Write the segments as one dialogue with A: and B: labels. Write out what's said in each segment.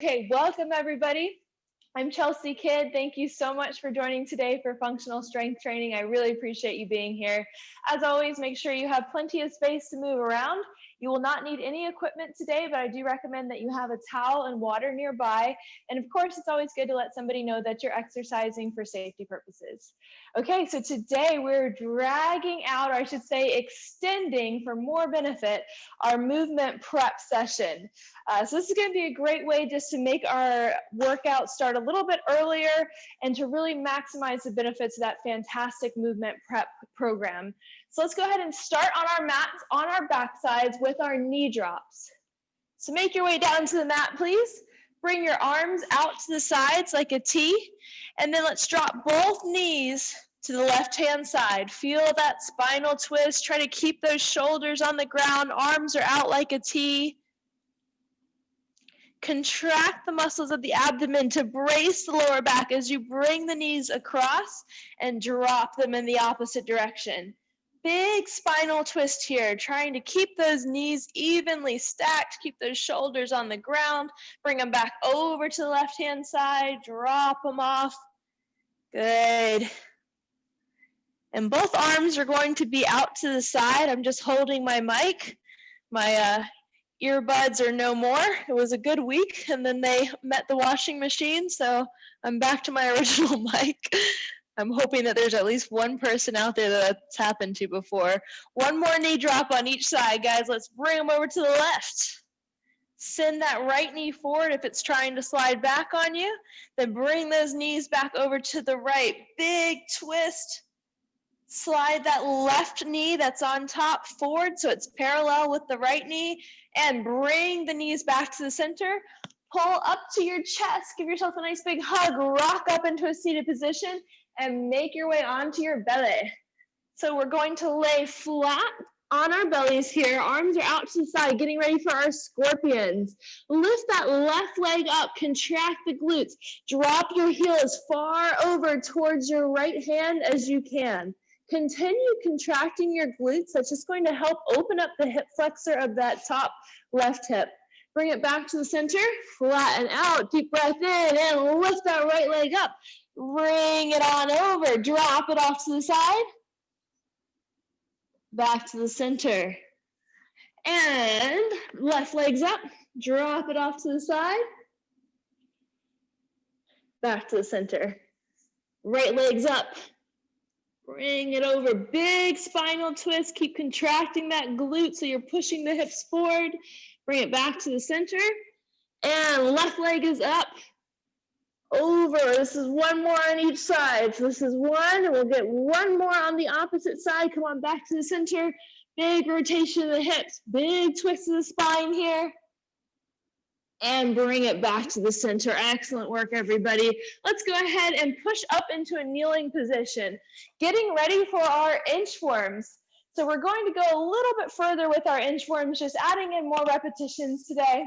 A: Okay, welcome everybody. I'm Chelsea Kidd. Thank you so much for joining today for functional strength training. I really appreciate you being here. As always, make sure you have plenty of space to move around. You will not need any equipment today, but I do recommend that you have a towel and water nearby. And of course, it's always good to let somebody know that you're exercising for safety purposes. Okay, so today we're dragging out, or I should say extending for more benefit, our movement prep session. So this is going to be a great way just to make our workout start a little bit earlier and to really maximize the benefits of that fantastic movement prep program. So let's go ahead and start on our mats on our backsides with our knee drops. So make your way down to the mat, please. Bring your arms out to the sides like a T, and then let's drop both knees to the left-hand side. Feel that spinal twist. Try to keep those shoulders on the ground. Arms are out like a T. Contract the muscles of the abdomen to brace the lower back as you bring the knees across and drop them in the opposite direction. Big spinal twist here, trying to keep those knees evenly stacked, keep those shoulders on the ground, bring them back over to the left-hand side, drop them off. Good. And both arms are going to be out to the side. I'm just holding my mic. My earbuds are no more. It was a good week, and then they met the washing machine, so I'm back to my original mic. I'm hoping that there's at least one person out there that's happened to before. One more knee drop on each side, guys. Let's bring them over to the left. Send that right knee forward if it's trying to slide back on you. Then bring those knees back over to the right. Big twist. Slide that left knee that's on top forward so it's parallel with the right knee, and bring the knees back to the center. Pull up to your chest. Give yourself a nice big hug. Rock up into a seated position and make your way onto your belly. So we're going to lay flat on our bellies here. Arms are out to the side, getting ready for our scorpions. Lift that left leg up, contract the glutes. Drop your heel as far over towards your right hand as you can. Continue contracting your glutes. That's just going to help open up the hip flexor of that top left hip. Bring it back to the center, flatten out, deep breath in, and lift that right leg up. Bring it on over, drop it off to the side, back to the center. And left leg's up, drop it off to the side, back to the center. Right leg's up, bring it over, big spinal twist, keep contracting that glute so you're pushing the hips forward. Bring it back to the center, and left leg is up, over. This is one more on each side. So this is one, and we'll get one more on the opposite side. Come on, back to the center. Big rotation of the hips, big twist of the spine here. And bring it back to the center. Excellent work, everybody. Let's go ahead and push up into a kneeling position. Getting ready for our inchworms. So we're going to go a little bit further with our inchworms, just adding in more repetitions today.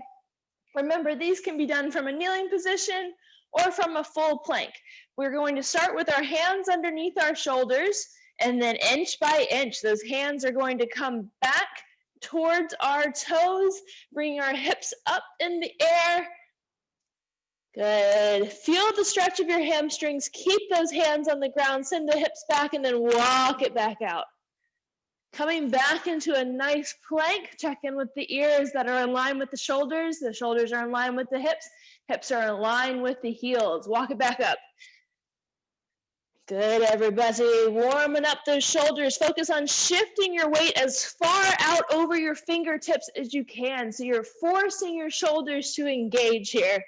A: Remember, these can be done from a kneeling position or from a full plank. We're going to start with our hands underneath our shoulders, and then inch by inch, those hands are going to come back towards our toes, bringing our hips up in the air. Good. Feel the stretch of your hamstrings. Keep those hands on the ground. Send the hips back and then walk it back out. Coming back into a nice plank. Check in with the ears that are in line with the shoulders. The shoulders are in line with the hips. Hips are in line with the heels. Walk it back up. Good, everybody. Warming up those shoulders. Focus on shifting your weight as far out over your fingertips as you can. So you're forcing your shoulders to engage here.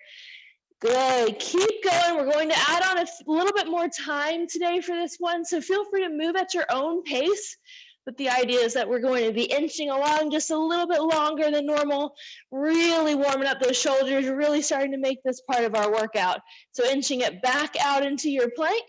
A: Good. Keep going. We're going to add on a little bit more time today for this one. So feel free to move at your own pace. But the idea is that we're going to be inching along just a little bit longer than normal, really warming up those shoulders, really starting to make this part of our workout. So inching it back out into your plank.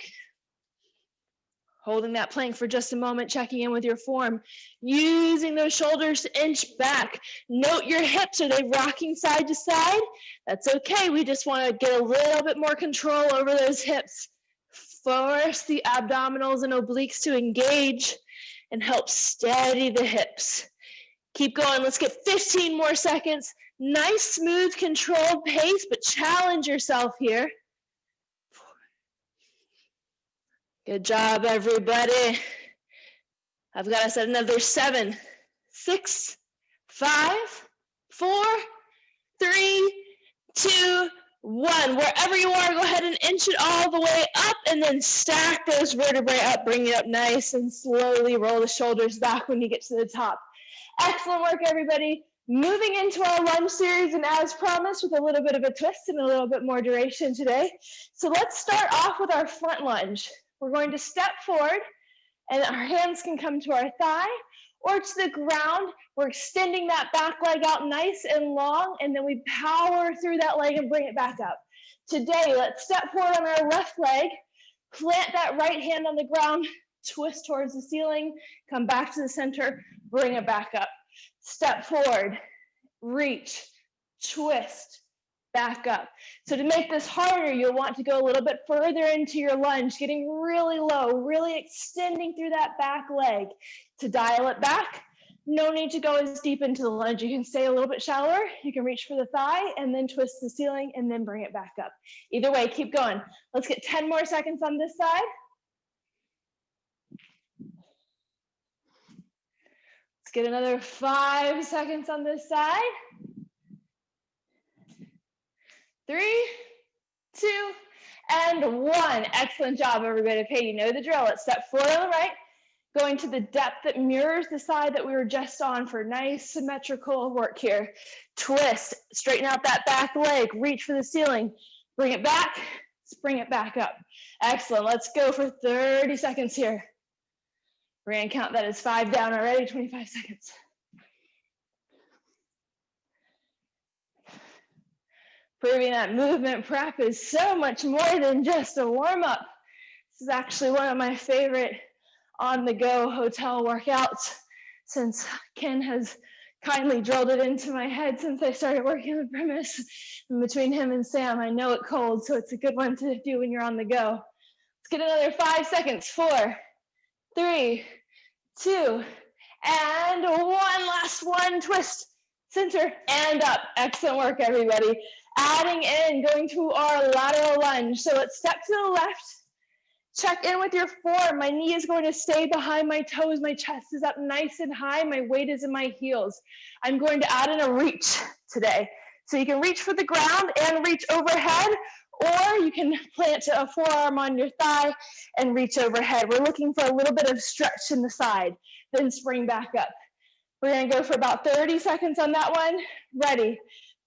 A: Holding that plank for just a moment, checking in with your form. Using those shoulders to inch back. Note your hips. Are they rocking side to side? That's okay. We just want to get a little bit more control over those hips. Force the abdominals and obliques to engage and help steady the hips. Keep going. Let's get 15 more seconds. Nice, smooth, controlled pace, but challenge yourself here. Good job, everybody. I've got us at another 7, 6, 5, 4, 3, 2, 1. Wherever you are, go ahead and inch it all the way up and then stack those vertebrae up. Bring it up nice and slowly roll the shoulders back when you get to the top. Excellent work, everybody. Moving into our lunge series, and as promised, with a little bit of a twist and a little bit more duration today. So let's start off with our front lunge. We're going to step forward, and our hands can come to our thigh or to the ground. We're extending that back leg out nice and long, and then we power through that leg and bring it back up. Today, let's step forward on our left leg, plant that right hand on the ground, twist towards the ceiling, come back to the center, bring it back up. Step forward, reach, twist, back up. So to make this harder, you'll want to go a little bit further into your lunge, getting really low, really extending through that back leg. To dial it back, no need to go as deep into the lunge. You can stay a little bit shallower. You can reach for the thigh and then twist the ceiling and then bring it back up. Either way, keep going. Let's get 10 more seconds on this side. Let's get another 5 seconds on this side. 3, 2, and 1. Excellent job, everybody. Okay, you know the drill. Let's step forward on the right, going to the depth that mirrors the side that we were just on for nice symmetrical work here. Twist, straighten out that back leg, reach for the ceiling, bring it back, bring it back up. Excellent. Let's go for 30 seconds here. We're going to count that as 5 down already, 25 seconds. Proving that movement prep is so much more than just a warm-up. This is actually one of my favorite on-the-go hotel workouts, since Ken has kindly drilled it into my head since I started working on the premise. And between him and Sam, I know it cold, so it's a good one to do when you're on the go. Let's get another 5 seconds. 4, 3, 2, and 1. Last one. Twist, center, and up. Excellent work, everybody. Adding in, going to our lateral lunge. So let's step to the left. Check in with your form. My knee is going to stay behind my toes. My chest is up nice and high. My weight is in my heels. I'm going to add in a reach today. So you can reach for the ground and reach overhead, or you can plant a forearm on your thigh and reach overhead. We're looking for a little bit of stretch in the side, then spring back up. We're going to go for about 30 seconds on that one. Ready?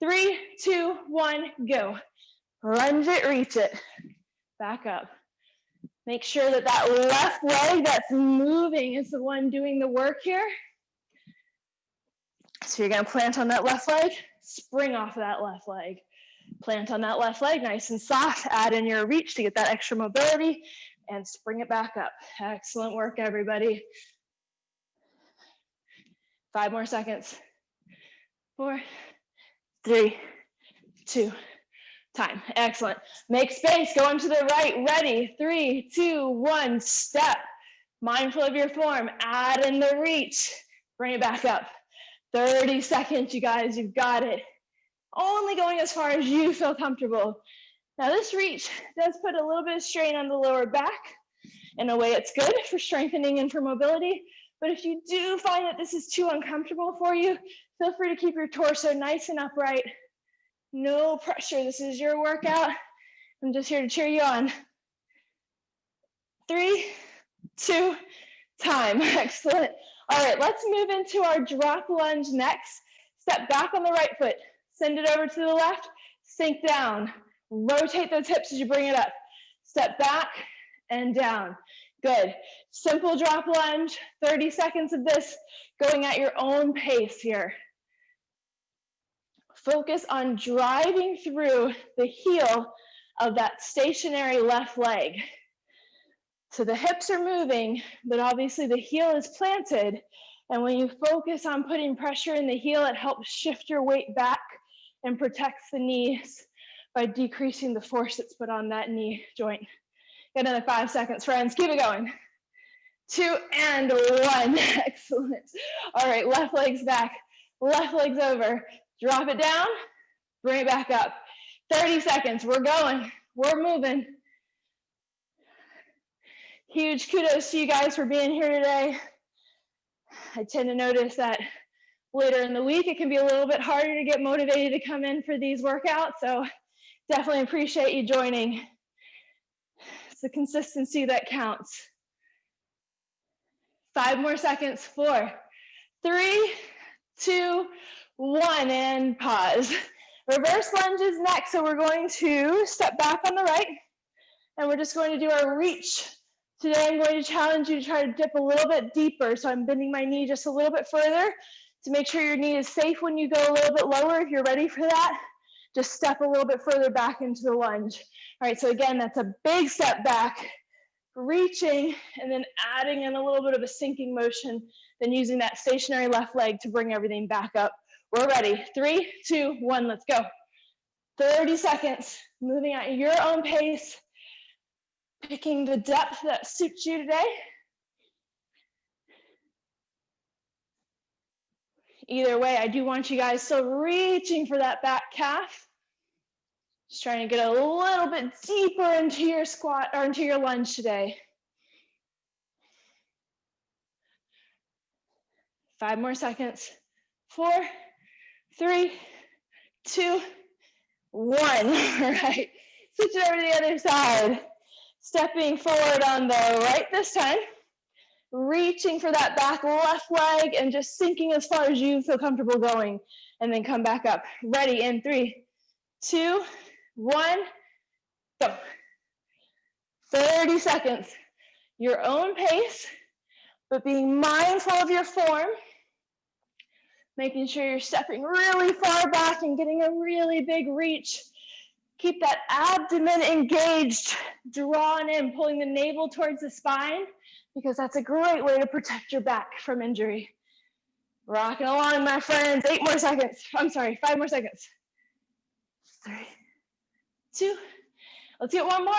A: 3, 2, 1, go. Lunge it, reach it. Back up. Make sure that that left leg that's moving is the one doing the work here. So you're going to plant on that left leg, spring off of that left leg. Plant on that left leg, nice and soft. Add in your reach to get that extra mobility and spring it back up. Excellent work, everybody. 5 more seconds. 4, 3, 2, time. Excellent. Make space, going to the right. Ready? 3, 2, 1, step. Mindful of your form. Add in the reach. Bring it back up. 30 seconds, you guys. You've got it. Only going as far as you feel comfortable. Now this reach does put a little bit of strain on the lower back. In a way, it's good for strengthening and for mobility. But if you do find that this is too uncomfortable for you, feel free to keep your torso nice and upright. No pressure. This is your workout. I'm just here to cheer you on. 3, 2, time. Excellent. All right, let's move into our drop lunge next. Step back on the right foot. Send it over to the left. Sink down. Rotate those hips as you bring it up. Step back and down. Good. Simple drop lunge. 30 seconds of this, going at your own pace here. Focus on driving through the heel of that stationary left leg. So the hips are moving, but obviously the heel is planted. And when you focus on putting pressure in the heel, it helps shift your weight back and protects the knees by decreasing the force that's put on that knee joint. Got another 5 seconds, friends. Keep it going. 2 and 1. Excellent. All right, left leg's back. Left leg's over. Drop it down, bring it back up. 30 seconds, we're going, we're moving. Huge kudos to you guys for being here today. I tend to notice that later in the week, it can be a little bit harder to get motivated to come in for these workouts, so definitely appreciate you joining. It's the consistency that counts. 5 more seconds, 4, 3, 2, 1, and pause. Reverse lunge is next, so we're going to step back on the right, and we're just going to do our reach. Today, I'm going to challenge you to try to dip a little bit deeper, so I'm bending my knee just a little bit further to make sure your knee is safe when you go a little bit lower. If you're ready for that, just step a little bit further back into the lunge. All right, so again, that's a big step back, reaching, and then adding in a little bit of a sinking motion, then using that stationary left leg to bring everything back up. We're ready. 3, 2, 1, let's go. 30 seconds, moving at your own pace, picking the depth that suits you today. Either way, I do want you guys still reaching for that back calf. Just trying to get a little bit deeper into your squat or into your lunge today. 5 more seconds. 4, 3, 2, 1. All right, switch it over to the other side. Stepping forward on the right this time. Reaching for that back left leg and just sinking as far as you feel comfortable going. And then come back up. Ready in 3, 2, 1, go. 30 seconds. Your own pace, but being mindful of your form. Making sure you're stepping really far back and getting a really big reach. Keep that abdomen engaged, drawn in, pulling the navel towards the spine, because that's a great way to protect your back from injury. Rocking along, my friends. 8 more seconds. I'm sorry, 5 more seconds. 3, 2, let's get one more,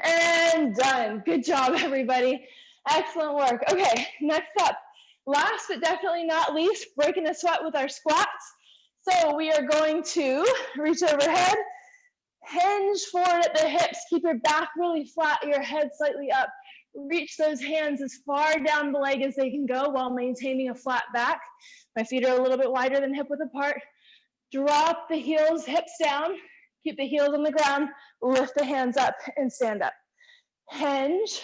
A: and done. Good job, everybody. Excellent work. Okay, next up, last but definitely not least, breaking the sweat with our squats. So we are going to reach overhead, hinge forward at the hips, keep your back really flat, your head slightly up. Reach those hands as far down the leg as they can go while maintaining a flat back. My feet are a little bit wider than hip width apart. Drop the heels, hips down. Keep the heels on the ground. Lift the hands up and stand up. Hinge,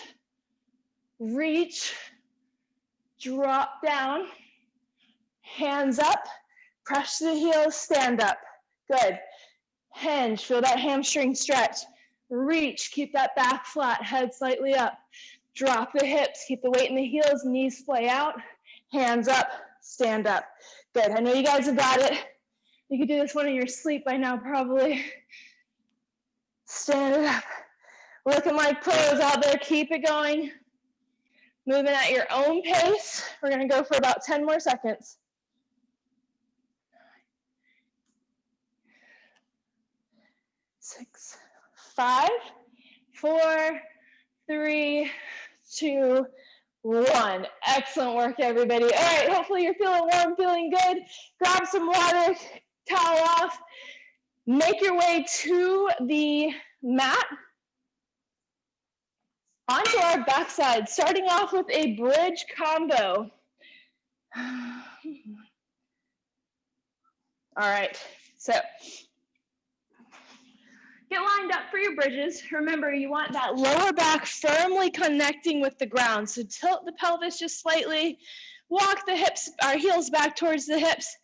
A: reach, drop down, hands up, press the heels, stand up. Good. Hinge, feel that hamstring stretch. Reach, keep that back flat, head slightly up. Drop the hips, keep the weight in the heels, knees splay out, hands up, stand up. Good, I know you guys have got it. You could do this one in your sleep by now, probably. Stand it up. Looking like pros out there, keep it going. Moving at your own pace. We're gonna go for about 10 more seconds. 6, 5, 4, 3, 2, 1. Excellent work, everybody. All right, hopefully you're feeling warm, feeling good. Grab some water, towel off. Make your way to the mat. Onto our backside, starting off with a bridge combo. All right, so get lined up for your bridges. Remember, you want that lower back firmly connecting with the ground. So tilt the pelvis just slightly, walk the hips, our heels back towards the hips.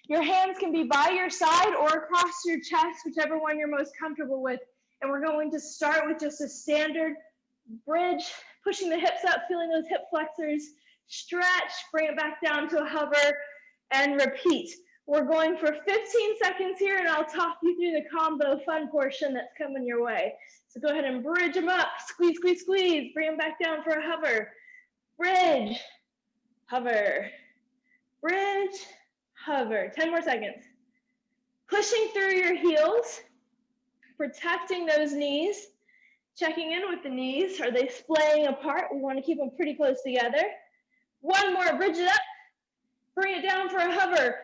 A: Your hands can be by your side or across your chest, whichever one you're most comfortable with. And we're going to start with just a standard bridge, pushing the hips up, feeling those hip flexors, stretch, bring it back down to a hover, and repeat. We're going for 15 seconds here, and I'll talk you through the combo fun portion that's coming your way. So go ahead and bridge them up, squeeze, squeeze, squeeze, bring them back down for a hover. Bridge, hover, bridge, hover. 10 more seconds. Pushing through your heels, protecting those knees, checking in with the knees. Are they splaying apart? We want to keep them pretty close together. One more, bridge it up, bring it down for a hover.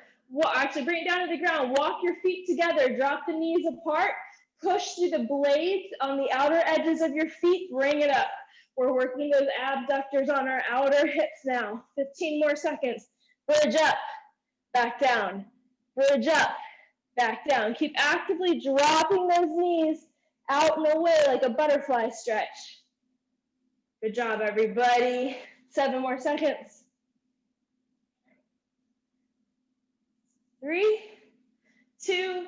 A: Actually bring it down to the ground. Walk your feet together, drop the knees apart, push through the blades on the outer edges of your feet, bring it up. We're working those abductors on our outer hips now. 15 more seconds. Bridge up, back down. Bridge up, back down. Keep actively dropping those knees out and away like a butterfly stretch. Good job, everybody. 7 more seconds. 3, 2,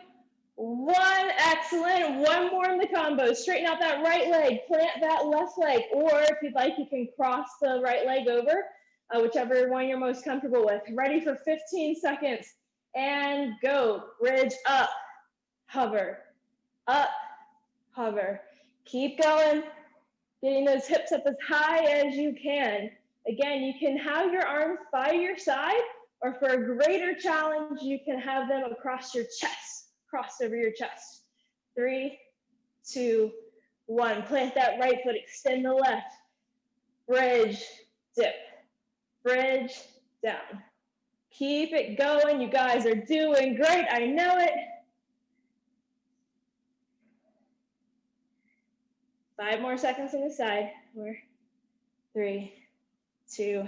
A: 1. Excellent. One more in the combo. Straighten out that right leg. Plant that left leg. Or if you'd like, you can cross the right leg over, whichever one you're most comfortable with. Ready for 15 seconds. And go. Bridge up. Hover. Up. Hover. Keep going. Getting those hips up as high as you can. Again, you can have your arms by your side, or for a greater challenge, you can have them across your chest, crossed over your chest. 3, 2, 1. Plant that right foot, extend the left. Bridge, dip, bridge, down. Keep it going. You guys are doing great. I know it. 5 more seconds on the side. 4, 3, 2,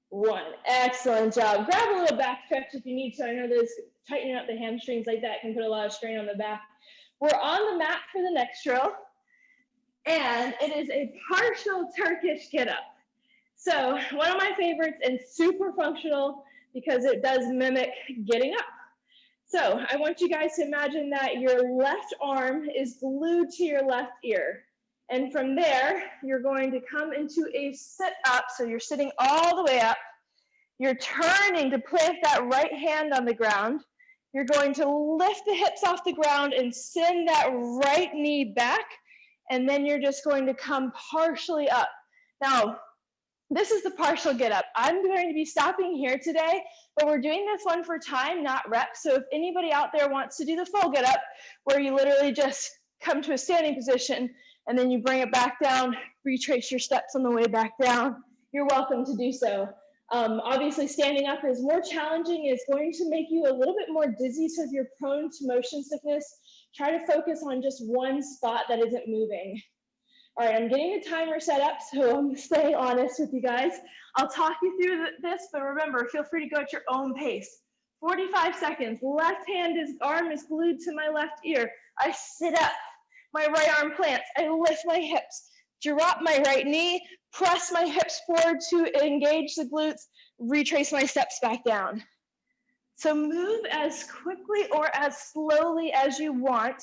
A: 1. Excellent job. Grab a little back stretch if you need to. I know this tightening up the hamstrings like that can put a lot of strain on the back. We're on the mat for the next drill, and it is a partial Turkish get-up. So one of my favorites and super functional because it does mimic getting up. So I want you guys to imagine that your left arm is glued to your left ear. And from there, you're going to come into a sit up. So you're sitting all the way up. You're turning to plant that right hand on the ground. You're going to lift the hips off the ground and send that right knee back. And then you're just going to come partially up. Now, this is the partial get up. I'm going to be stopping here today, but we're doing this one for time, not reps. So if anybody out there wants to do the full get up, where you literally just come to a standing position and then you bring it back down, retrace your steps on the way back down, you're welcome to do so. Obviously, standing up is more challenging. It's going to make you a little bit more dizzy. So if you're prone to motion sickness, try to focus on just one spot that isn't moving. All right, I'm getting the timer set up, so I'm staying honest with you guys. I'll talk you through this, but remember, feel free to go at your own pace. 45 seconds. Left arm is glued to my left ear. I sit up. My right arm plants. I lift my hips, drop my right knee, press my hips forward to engage the glutes, retrace my steps back down. So move as quickly or as slowly as you want.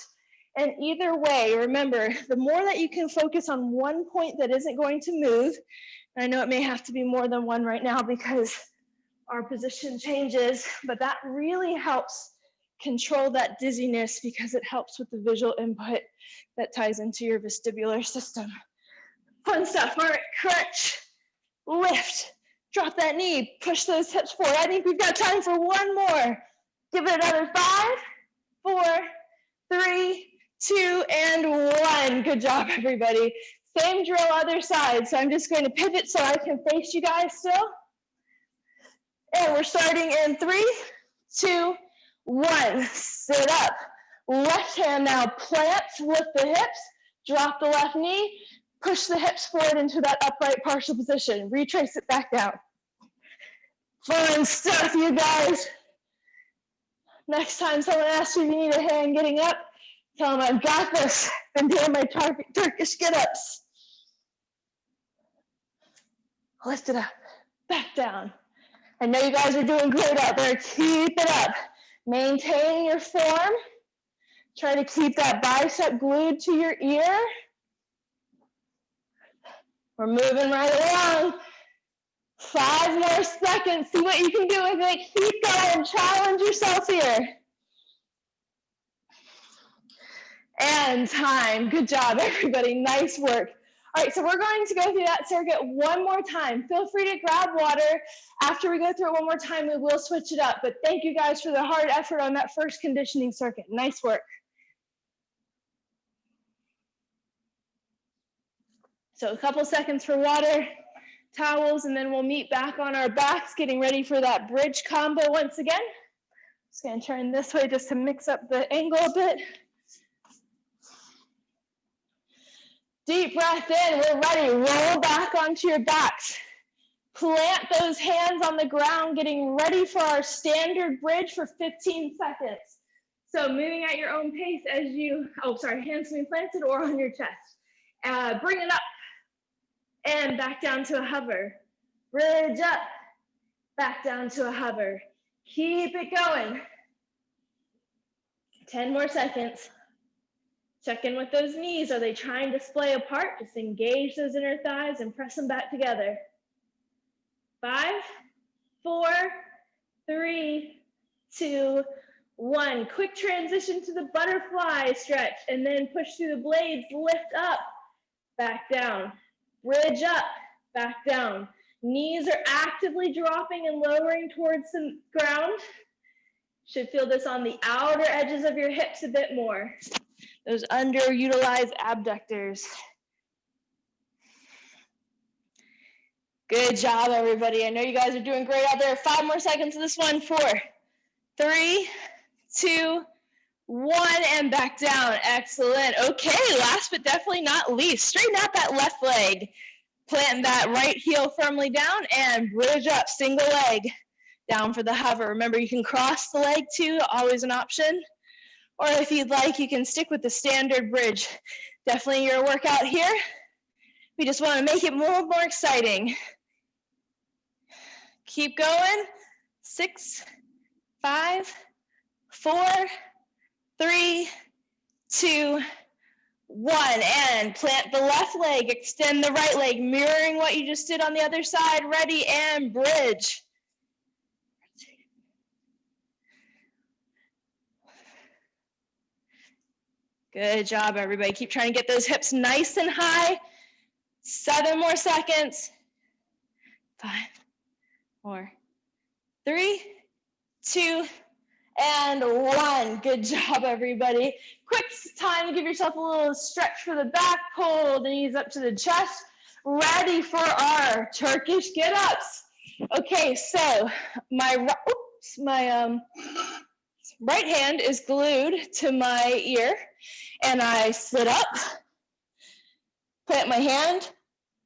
A: And either way, remember, the more that you can focus on one point that isn't going to move, and I know it may have to be more than one right now because our position changes, but that really helps control that dizziness because it helps with the visual input that ties into your vestibular system. Fun stuff. All right, crunch, lift, drop that knee, push those hips forward. I think we've got time for one more. Give it another 5, 4, 3, 2, and 1. Good job, everybody. Same drill, other side. So I'm just going to pivot so I can face you guys still. And we're starting in 3, 2, 1. Sit up. Left hand now plants, lift the hips, drop the left knee, push the hips forward into that upright partial position. Retrace it back down. Fun stuff, you guys. Next time someone asks you if you need a hand getting up, tell them I've got this. Been doing my Turkish get-ups. Lift it up, back down. I know you guys are doing great out there. Keep it up. Maintain your form. Try to keep that bicep glued to your ear. We're moving right along. 5 more seconds. See what you can do with it. Keep going. Challenge yourself here. And time. Good job, everybody. Nice work. All right, so we're going to go through that circuit one more time. Feel free to grab water. After we go through it one more time, we will switch it up. But thank you guys for the hard effort on that first conditioning circuit. Nice work. So a couple seconds for water, towels, and then we'll meet back on our backs, getting ready for that bridge combo once again. Just gonna turn this way just to mix up the angle a bit. Deep breath in, we're ready. Roll back onto your backs. Plant those hands on the ground, getting ready for our standard bridge for 15 seconds. So moving at your own pace as you, hands being planted or on your chest. Bring it up and back down to a hover. Bridge up, back down to a hover. Keep it going. 10 more seconds. Check in with those knees. Are they trying to splay apart? Just engage those inner thighs and press them back together. 5, 4, 3, 2, 1. Quick transition to the butterfly stretch and then push through the blades, lift up, back down. Bridge up, back down. Knees are actively dropping and lowering towards the ground. Should feel this on the outer edges of your hips a bit more. Those underutilized abductors. Good job, everybody. I know you guys are doing great out there. 5 more seconds of this one. 4, 3, 2, 1, and back down. Excellent. Okay, last but definitely not least, straighten out that left leg. Plant that right heel firmly down and bridge up, single leg down for the hover. Remember, you can cross the leg too, always an option. Or if you'd like, you can stick with the standard bridge. Definitely your workout here. We just want to make it more exciting. Keep going. 6, 5, 4, 3, 2, 1. And plant the left leg, extend the right leg, mirroring what you just did on the other side. Ready, and bridge. Good job, everybody. Keep trying to get those hips nice and high. 7 more seconds. 5, 4, 3, 2, and 1. Good job, everybody. Quick time to give yourself a little stretch for the back. Pull the knees up to the chest. Ready for our Turkish get-ups. Okay, so my right hand is glued to my ear, and I sit up, plant my hand,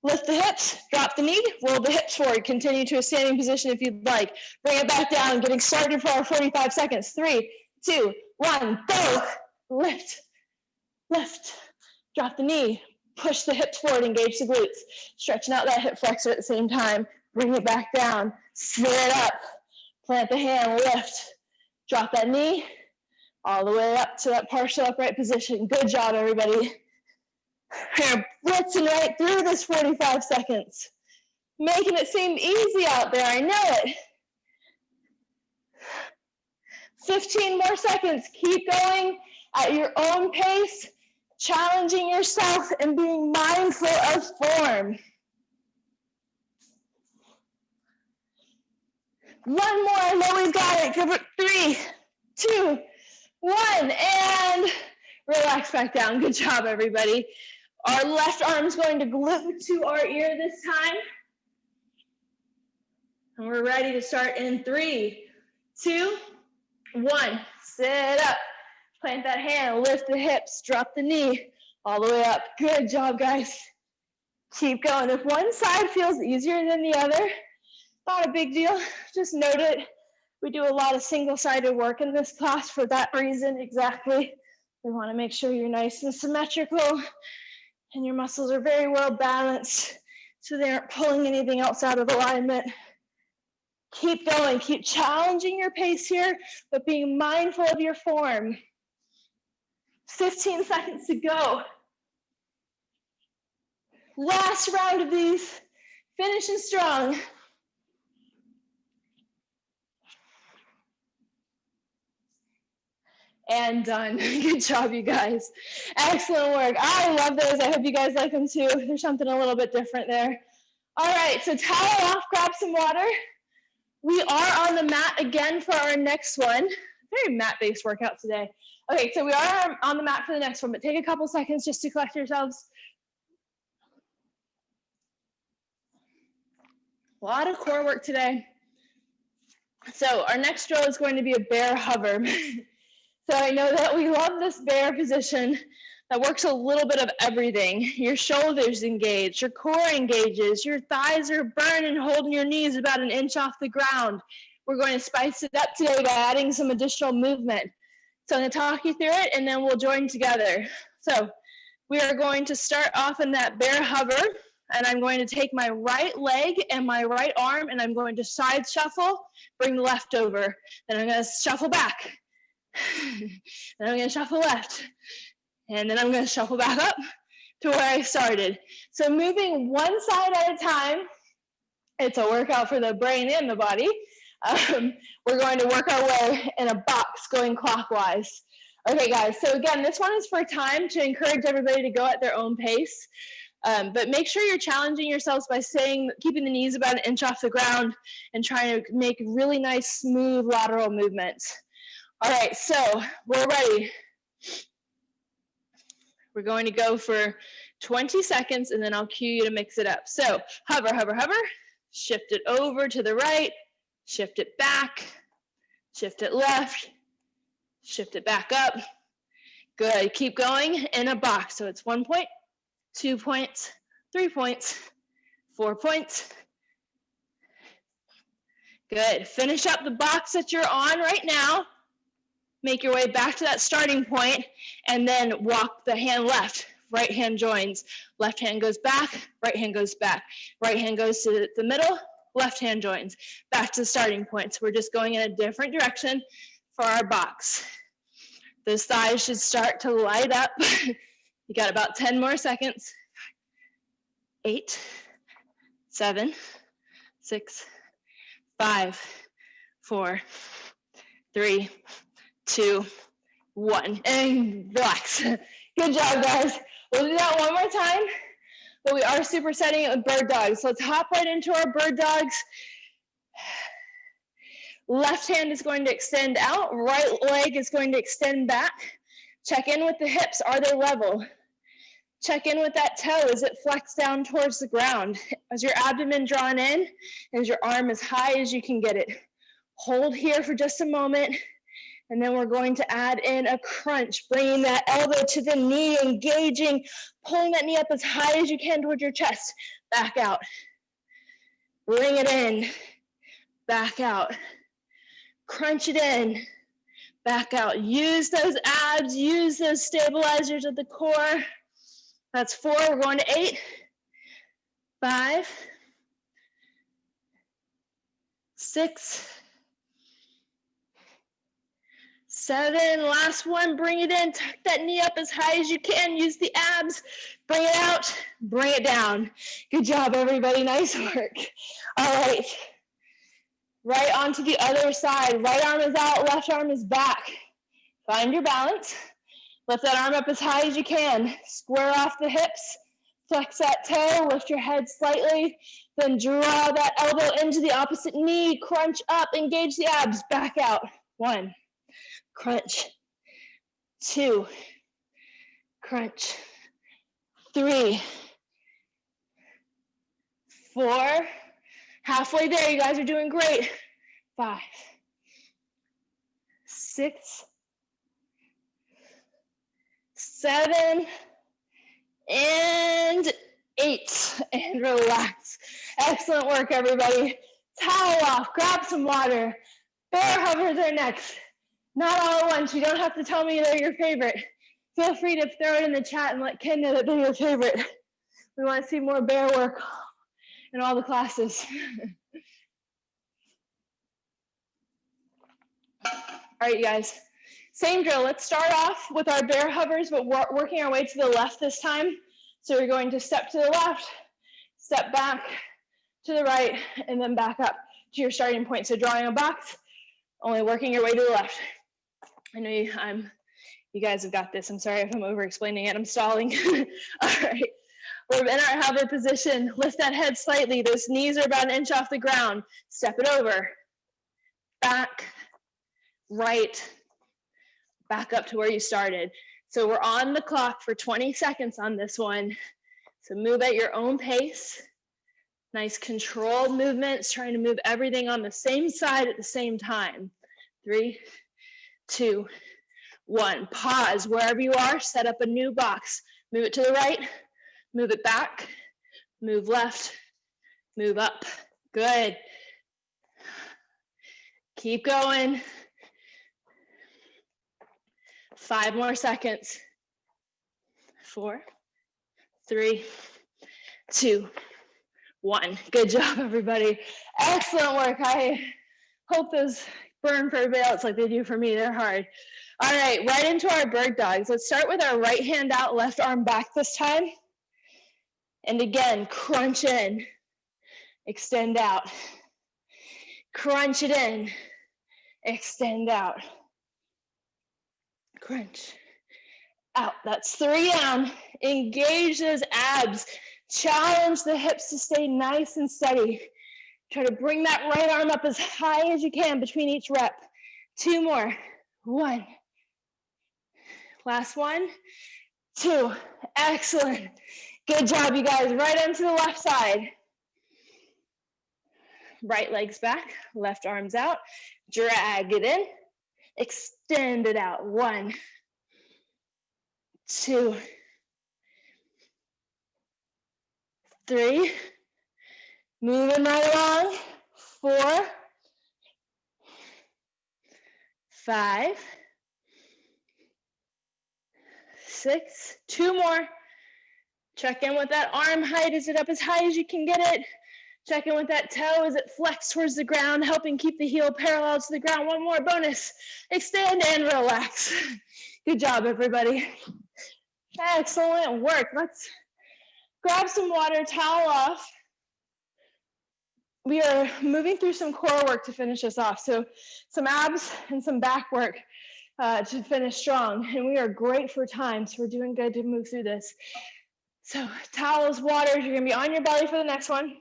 A: lift the hips, drop the knee, roll the hips forward, continue to a standing position if you'd like. Bring it back down, getting started for our 45 seconds. 3, 2, 1, go. Lift, lift, drop the knee, push the hips forward, engage the glutes, stretching out that hip flexor at the same time. Bring it back down, sit up, plant the hand, lift, drop that knee, all the way up to that partial upright position. Good job, everybody. We're blitzing right through this 45 seconds. Making it seem easy out there, I know it. 15 more seconds. Keep going at your own pace, challenging yourself and being mindful of form. 1 more, I know we've got it. Give it 3, 2, 1, and relax back down. Good job, everybody. Our left arm's going to glue to our ear this time. And we're ready to start in 3, 2, 1. Sit up. Plant that hand, lift the hips, drop the knee, all the way up. Good job, guys. Keep going. If one side feels easier than the other, not a big deal. Just note it. We do a lot of single-sided work in this class for that reason exactly. We want to make sure you're nice and symmetrical and your muscles are very well balanced so they aren't pulling anything else out of alignment. Keep going. Keep challenging your pace here, but being mindful of your form. 15 seconds to go. Last round of these. Finishing strong. And done. Good job, you guys. Excellent work. I love those. I hope you guys like them too. There's something a little bit different there. All right, so towel off, grab some water. We are on the mat again for our next one. Very mat-based workout today. Okay, so we are on the mat for the next one, but take a couple seconds just to collect yourselves. A lot of core work today. So our next drill is going to be a bear hover. So I know that we love this bear position that works a little bit of everything. Your shoulders engage, your core engages, your thighs are burning, holding your knees about an inch off the ground. We're going to spice it up today by adding some additional movement. So I'm going to talk you through it and then we'll join together. So we are going to start off in that bear hover, and I'm going to take my right leg and my right arm and I'm going to side shuffle, bring the left over. Then I'm going to shuffle back. Then I'm going to shuffle left. And then I'm going to shuffle back up to where I started. So moving one side at a time. It's a workout for the brain and the body. We're going to work our way in a box going clockwise. Okay, guys, so again, this one is for time to encourage everybody to go at their own pace. But make sure you're challenging yourselves by keeping the knees about an inch off the ground and trying to make really nice, smooth lateral movements. All right, so we're ready. We're going to go for 20 seconds and then I'll cue you to mix it up. So hover, hover, hover, shift it over to the right, shift it back, shift it left, shift it back up. Good, keep going in a box. So it's 1 point, 2 points, 3 points, 4 points. Good, finish up the box that you're on right now. Make your way back to that starting point and then walk the hand left. Right hand joins, left hand goes back, right hand goes back. Right hand goes to the middle, left hand joins. Back to the starting point. So we're just going in a different direction for our box. Those thighs should start to light up. You got about 10 more seconds. 8, 7, 6, 5, 4, 3, 2, 1, and relax. Good job, guys. We'll do that one more time, but we are supersetting it with bird dogs. So let's hop right into our bird dogs. Left hand is going to extend out, right leg is going to extend back. Check in with the hips, are they level? Check in with that toe, is it flexed down towards the ground? Is your abdomen drawn in? Is your arm as high as you can get it? Hold here for just a moment. And then we're going to add in a crunch, bringing that elbow to the knee, engaging, pulling that knee up as high as you can towards your chest. Back out. Bring it in. Back out. Crunch it in. Back out. Use those abs. Use those stabilizers of the core. That's 4. We're going to 8. 5. 6. 7, last one, bring it in, tuck that knee up as high as you can, use the abs, bring it out, bring it down. Good job, everybody, nice work. All right, right onto the other side, right arm is out, left arm is back. Find your balance, lift that arm up as high as you can, square off the hips, flex that toe, lift your head slightly, then draw that elbow into the opposite knee, crunch up, engage the abs, back out. 1. Crunch. 2. Crunch. 3. 4. Halfway there, you guys are doing great. 5. 6. 7. And 8. And relax. Excellent work, everybody. Towel off, grab some water. Bear hovers are next. Not all at once. You don't have to tell me they're your favorite. Feel free to throw it in the chat and let Ken know that they're your favorite. We want to see more bear work in all the classes. All right, you guys. Same drill. Let's start off with our bear hovers, but working our way to the left this time. So we're going to step to the left, step back to the right, and then back up to your starting point. So drawing a box, only working your way to the left. I know you guys have got this. I'm sorry if I'm over-explaining it. I'm stalling. All right. We're in our hover position. Lift that head slightly. Those knees are about an inch off the ground. Step it over. Back, right, back up to where you started. So we're on the clock for 20 seconds on this one. So move at your own pace. Nice controlled movements, trying to move everything on the same side at the same time. 3, 2, 1. Pause wherever you are, set up a new box. Move it to the right, move it back, move left, move up. Good. Keep going. 5 more seconds. 4, 3, 2, 1. Good job, everybody. Excellent work. I hope those burn for everybody else like they do for me. They're hard. All right, right into our bird dogs. Let's start with our right hand out, left arm back this time. And again, crunch in, extend out. Crunch it in, extend out. Crunch out. That's 3 down. Engage those abs. Challenge the hips to stay nice and steady. Try to bring that right arm up as high as you can between each rep. 2 more. 1. Last 1, 2. Excellent. Good job, you guys. Right onto the left side. Right legs back, left arms out. Drag it in. Extend it out. 1, 2, 3. Moving right along. 4, 5, 6. 2 more. Check in with that arm height. Is it up as high as you can get it? Check in with that toe. Is it flexed towards the ground, helping keep the heel parallel to the ground? 1 more bonus. Extend and relax. Good job, everybody. Excellent work. Let's grab some water, towel off. We are moving through some core work to finish us off. So some abs and some back work to finish strong. And we are great for time, so we're doing good to move through this. So towels, water, you're gonna be on your belly for the next one.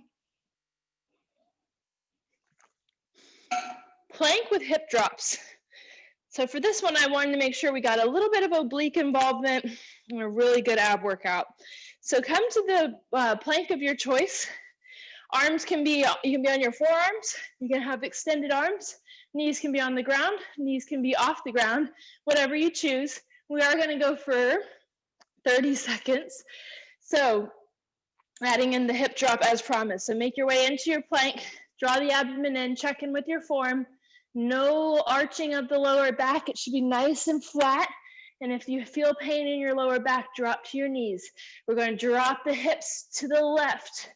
A: Plank with hip drops. So for this one, I wanted to make sure we got a little bit of oblique involvement and a really good ab workout. So come to the plank of your choice. Arms can be, you can be on your forearms, you can have extended arms, knees can be on the ground, knees can be off the ground, whatever you choose. We are gonna go for 30 seconds. So adding in the hip drop as promised. So make your way into your plank, draw the abdomen in, check in with your form. No arching of the lower back. It should be nice and flat. And if you feel pain in your lower back, drop to your knees. We're going to drop the hips to the left.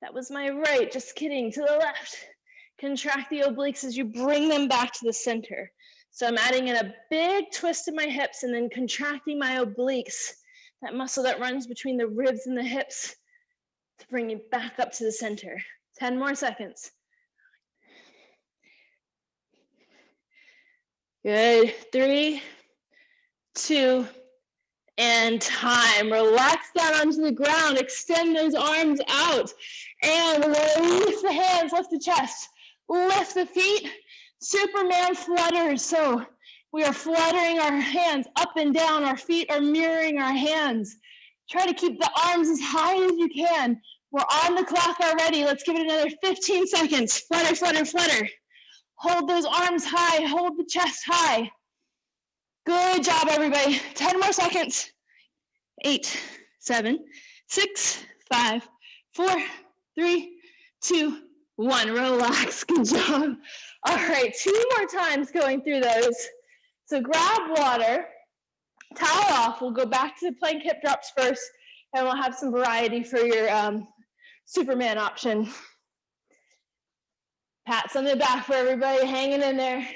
A: That was my right, just kidding, to the left. Contract the obliques as you bring them back to the center. So I'm adding in a big twist in my hips and then contracting my obliques, that muscle that runs between the ribs and the hips, to bring it back up to the center. 10 more seconds. Good. 3, 2, and time. Relax down onto the ground. Extend those arms out. And we're going to lift the hands, lift the chest, lift the feet. Superman flutters. So we are fluttering our hands up and down. Our feet are mirroring our hands. Try to keep the arms as high as you can. We're on the clock already. Let's give it another 15 seconds. Flutter, flutter, flutter. Hold those arms high. Hold the chest high. Good job, everybody. 10 more seconds. 8, 7, 6, 5, 4, 3, 2, 1. Relax. Good job. All right, 2 more times going through those. So grab water, towel off. We'll go back to the plank hip drops first, and we'll have some variety for your Superman option. Pats on the back for everybody hanging in there.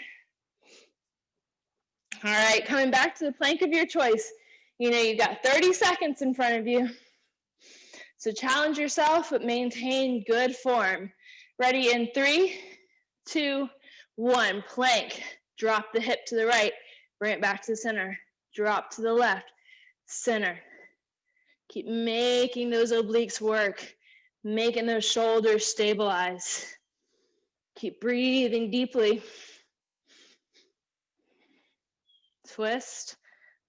A: All right, coming back to the plank of your choice. You know, you've got 30 seconds in front of you. So challenge yourself, but maintain good form. Ready in 3, 2, 1. Plank. Drop the hip to the right. Bring it back to the center. Drop to the left. Center. Keep making those obliques work. Making those shoulders stabilize. Keep breathing deeply. Twist,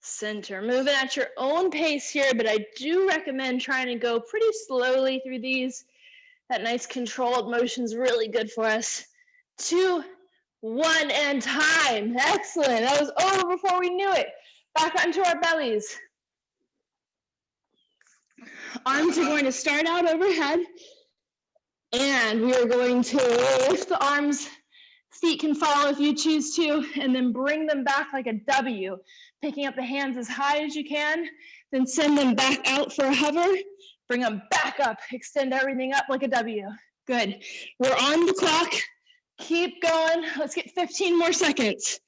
A: center. Moving at your own pace here, but I do recommend trying to go pretty slowly through these That nice controlled motion is really good for us. 2, 1, and time. Excellent. That was over before we knew it. Back onto our bellies. Arms are going to start out overhead, and we are going to lift the arms. Feet can follow if you choose to, and then bring them back like a W, picking up the hands as high as you can, then send them back out for a hover, bring them back up, extend everything up like a W. Good. We're on the clock. Keep going. Let's get 15 more seconds.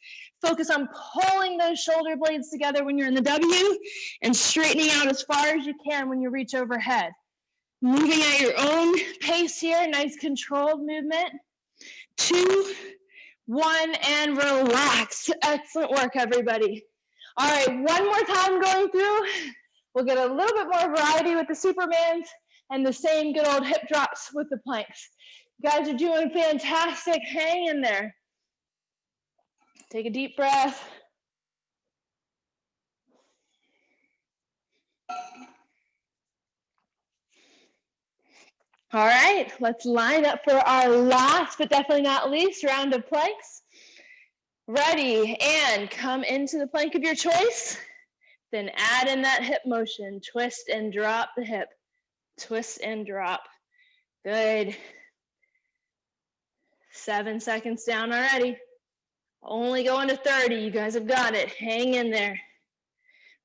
A: Focus on pulling those shoulder blades together when you're in the W and straightening out as far as you can when you reach overhead. Moving at your own pace here, nice controlled movement. 2, 1, and relax. Excellent work, everybody. All right, one more time going through. We'll get a little bit more variety with the Supermans and the same good old hip drops with the planks. You guys are doing fantastic. Hang in there. Take a deep breath. All right, let's line up for our last, but definitely not least, round of planks. Ready, and come into the plank of your choice. Then add in that hip motion. Twist and drop the hip. Twist and drop. Good. 7 seconds down already. Only going to 30. You guys have got it. Hang in there.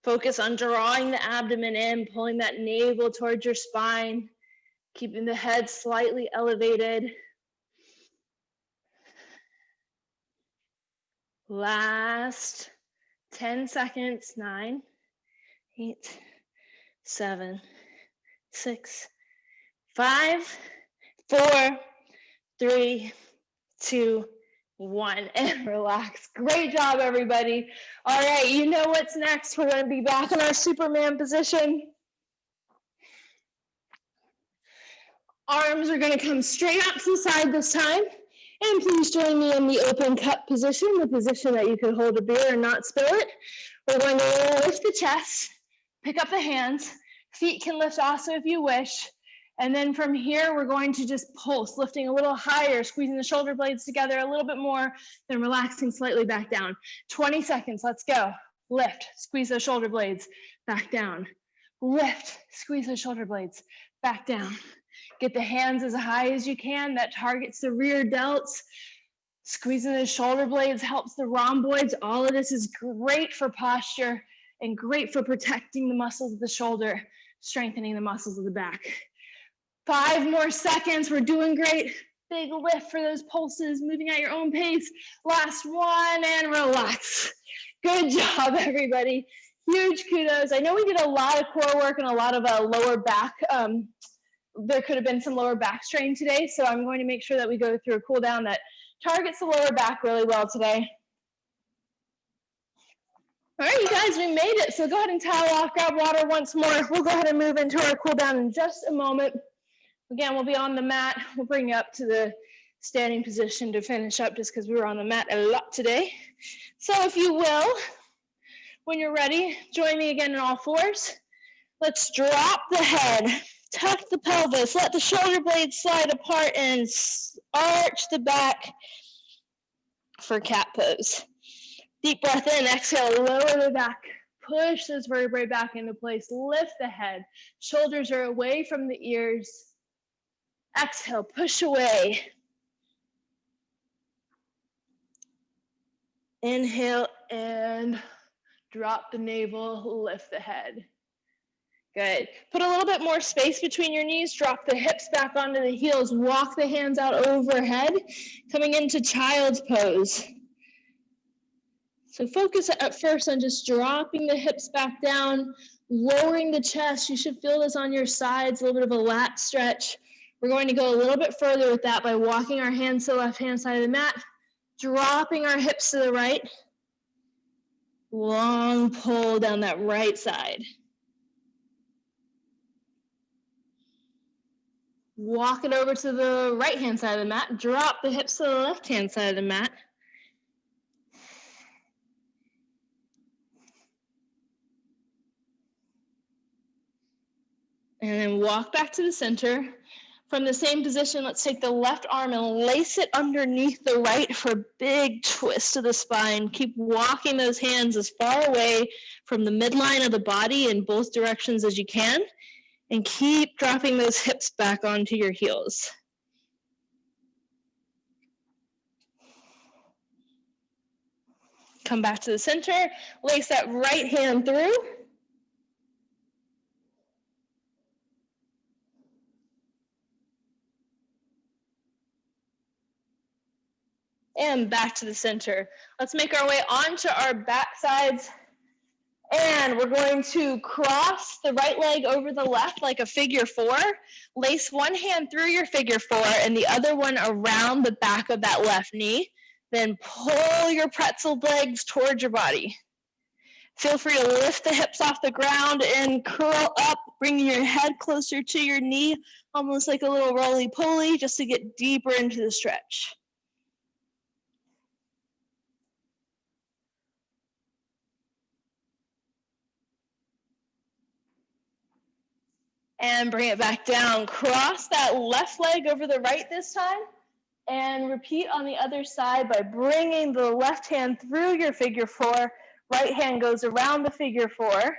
A: Focus on drawing the abdomen in, pulling that navel towards your spine, keeping the head slightly elevated. Last 10 seconds. 9, 8, 7, 6, 5, 4, 3, 2, 1, and relax. Great job, everybody. All right, you know what's next. We're going to be back in our Superman position. Arms are going to come straight out to the side this time. And please join me in the open cup position, the position that you could hold a beer and not spill it. We're going to lift the chest, pick up the hands. Feet can lift also if you wish. And then from here, we're going to just pulse, lifting a little higher, squeezing the shoulder blades together a little bit more, then relaxing slightly back down. 20 seconds, let's go. Lift, squeeze those shoulder blades, back down. Lift, squeeze those shoulder blades, back down. Get the hands as high as you can. That targets the rear delts. Squeezing the shoulder blades helps the rhomboids. All of this is great for posture and great for protecting the muscles of the shoulder, strengthening the muscles of the back. 5 more seconds. We're doing great. Big lift for those pulses, moving at your own pace. Last one, and relax. Good job, everybody. Huge kudos. I know we did a lot of core work and a lot of lower back. There could have been some lower back strain today, so I'm going to make sure that we go through a cool down that targets the lower back really well today. All right, you guys, we made it. So go ahead and towel off, grab water once more. We'll go ahead and move into our cool down in just a moment. Again, we'll be on the mat. We'll bring you up to the standing position to finish up just because we were on the mat a lot today. So if you will, when you're ready, join me again in all fours. Let's drop the head. Tuck the pelvis, let the shoulder blades slide apart and arch the back for cat pose. Deep breath in, exhale, lower the back. Push those vertebrae back into place, lift the head. Shoulders are away from the ears. Exhale, push away. Inhale and drop the navel, lift the head. Good. Put a little bit more space between your knees. Drop the hips back onto the heels. Walk the hands out overhead, coming into child's pose. So focus at first on just dropping the hips back down, lowering the chest. You should feel this on your sides, a little bit of a lat stretch. We're going to go a little bit further with that by walking our hands to the left-hand side of the mat, dropping our hips to the right. Long pull down that right side. Walk it over to the right-hand side of the mat. Drop the hips to the left-hand side of the mat. And then walk back to the center. From the same position, let's take the left arm and lace it underneath the right for a big twist of the spine. Keep walking those hands as far away from the midline of the body in both directions as you can, and keep dropping those hips back onto your heels. Come back to the center, lace that right hand through. And back to the center. Let's make our way onto our back sides. And we're going to cross the right leg over the left like a figure four. Lace one hand through your figure four and the other one around the back of that left knee. Then pull your pretzel legs towards your body. Feel free to lift the hips off the ground and curl up, bringing your head closer to your knee, almost like a little roly-poly, just to get deeper into the stretch. And bring it back down. Cross that left leg over the right this time. And repeat on the other side by bringing the left hand through your figure four. Right hand goes around the figure four.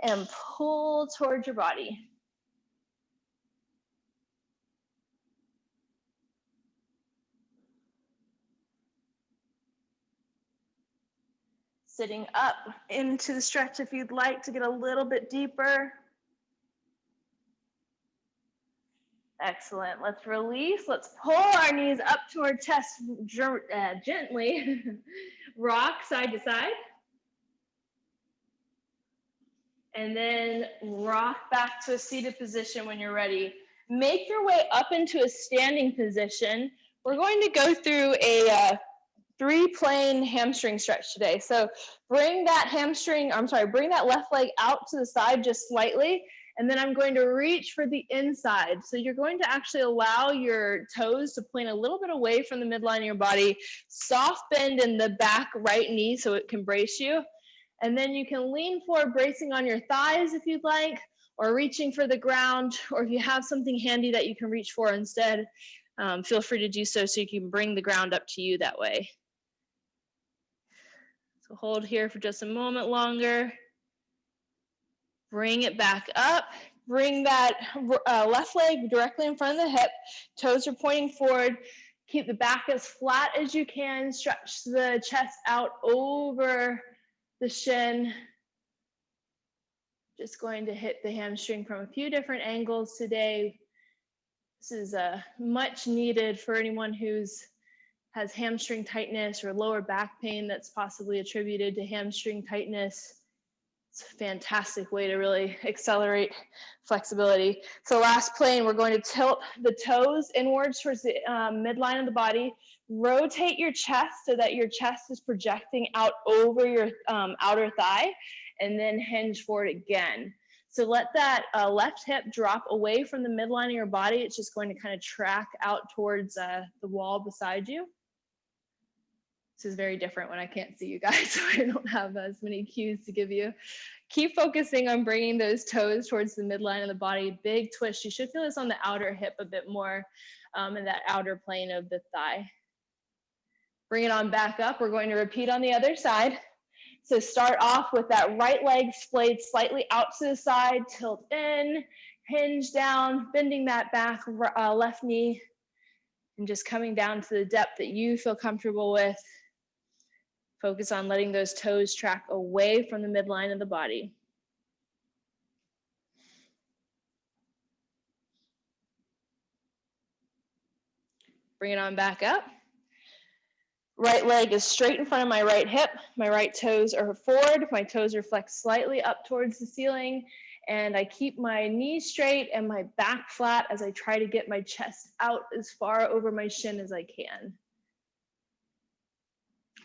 A: And pull towards your body. Sitting up into the stretch if you'd like to get a little bit deeper. Excellent. Let's release. Let's pull our knees up to our chest gently. Rock side to side. And then rock back to a seated position when you're ready. Make your way up into a standing position. We're going to go through a three-plane hamstring stretch today. So bring that bring that left leg out to the side just slightly. And then I'm going to reach for the inside. So you're going to actually allow your toes to point a little bit away from the midline of your body. Soft bend in the back right knee so it can brace you. And then you can lean forward, bracing on your thighs if you'd like, or reaching for the ground, or if you have something handy that you can reach for instead, feel free to do so you can bring the ground up to you that way. So hold here for just a moment longer. Bring it back up. Bring that left leg directly in front of the hip. Toes are pointing forward. Keep the back as flat as you can. Stretch the chest out over the shin. Just going to hit the hamstring from a few different angles today. This is much needed for anyone has hamstring tightness or lower back pain that's possibly attributed to hamstring tightness. It's a fantastic way to really accelerate flexibility. So last plane, we're going to tilt the toes inwards towards the midline of the body. Rotate your chest so that your chest is projecting out over your outer thigh, and then hinge forward again. So let that left hip drop away from the midline of your body. It's just going to kind of track out towards the wall beside you. This is very different when I can't see you guys, so I don't have as many cues to give you. Keep focusing on bringing those toes towards the midline of the body. Big twist. You should feel this on the outer hip a bit more in that outer plane of the thigh. Bring it on back up. We're going to repeat on the other side. So start off with that right leg splayed slightly out to the side, tilt in, hinge down, bending that back left knee, and just coming down to the depth that you feel comfortable with. Focus on letting those toes track away from the midline of the body. Bring it on back up. Right leg is straight in front of my right hip. My right toes are forward. My toes are flexed slightly up towards the ceiling. And I keep my knees straight and my back flat as I try to get my chest out as far over my shin as I can.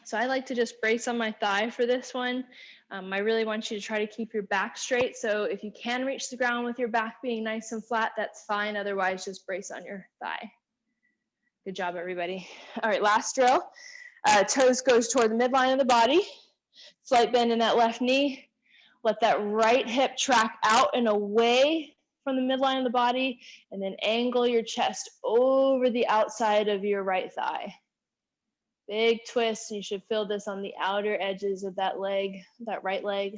A: So I like to just brace on my thigh for this one. I really want you to try to keep your back straight. So if you can reach the ground with your back being nice and flat, that's fine. Otherwise, just brace on your thigh. Good job, everybody. All right, last drill. Toes goes toward the midline of the body. Slight bend in that left knee. Let that right hip track out and away from the midline of the body, and then angle your chest over the outside of your right thigh. Big twist, and you should feel this on the outer edges of that leg, that right leg.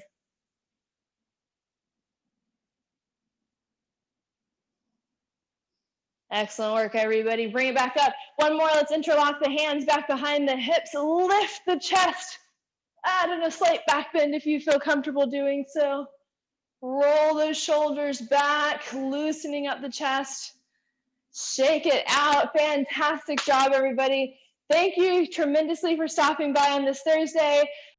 A: Excellent work, everybody. Bring it back up. One more. Let's interlock the hands back behind the hips. Lift the chest. Add in a slight back bend if you feel comfortable doing so. Roll those shoulders back, loosening up the chest. Shake it out. Fantastic job, everybody. Thank you tremendously for stopping by on this Thursday.